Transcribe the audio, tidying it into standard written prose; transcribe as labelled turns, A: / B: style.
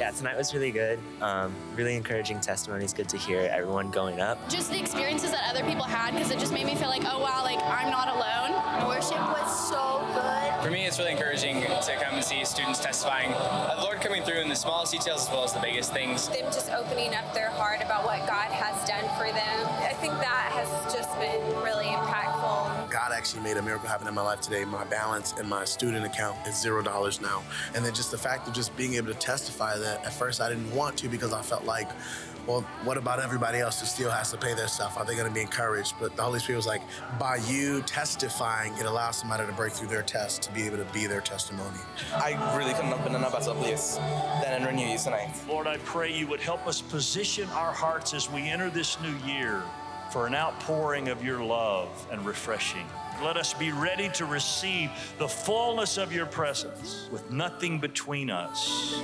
A: Yeah, tonight was really good. Really encouraging testimonies. Good to hear everyone going up.
B: Just the experiences that other people had, because it just made me feel like, oh wow, like I'm not alone.
C: Worship was so good.
D: For me, it's really encouraging to come and see students testifying of the Lord coming through in the smallest details as well as the biggest things.
C: Them just opening up their heart about what God has done for them. I think that has just been really impactful.
E: God actually made a miracle happen in my life today. My balance in my student account is $0 now. And then just the fact of just being able to testify that at first I didn't want to because I felt like, well, what about everybody else who still has to pay their stuff? Are they going to be encouraged? But the Holy Spirit was like, by you testifying, it allows somebody to break through their test to be able to be their testimony.
F: I really couldn't have been in a better place than in RenewU tonight.
G: Lord, I pray you would help us position our hearts as we enter this new year for an outpouring of your love and refreshing. Let us be ready to receive the fullness of your presence with nothing between us.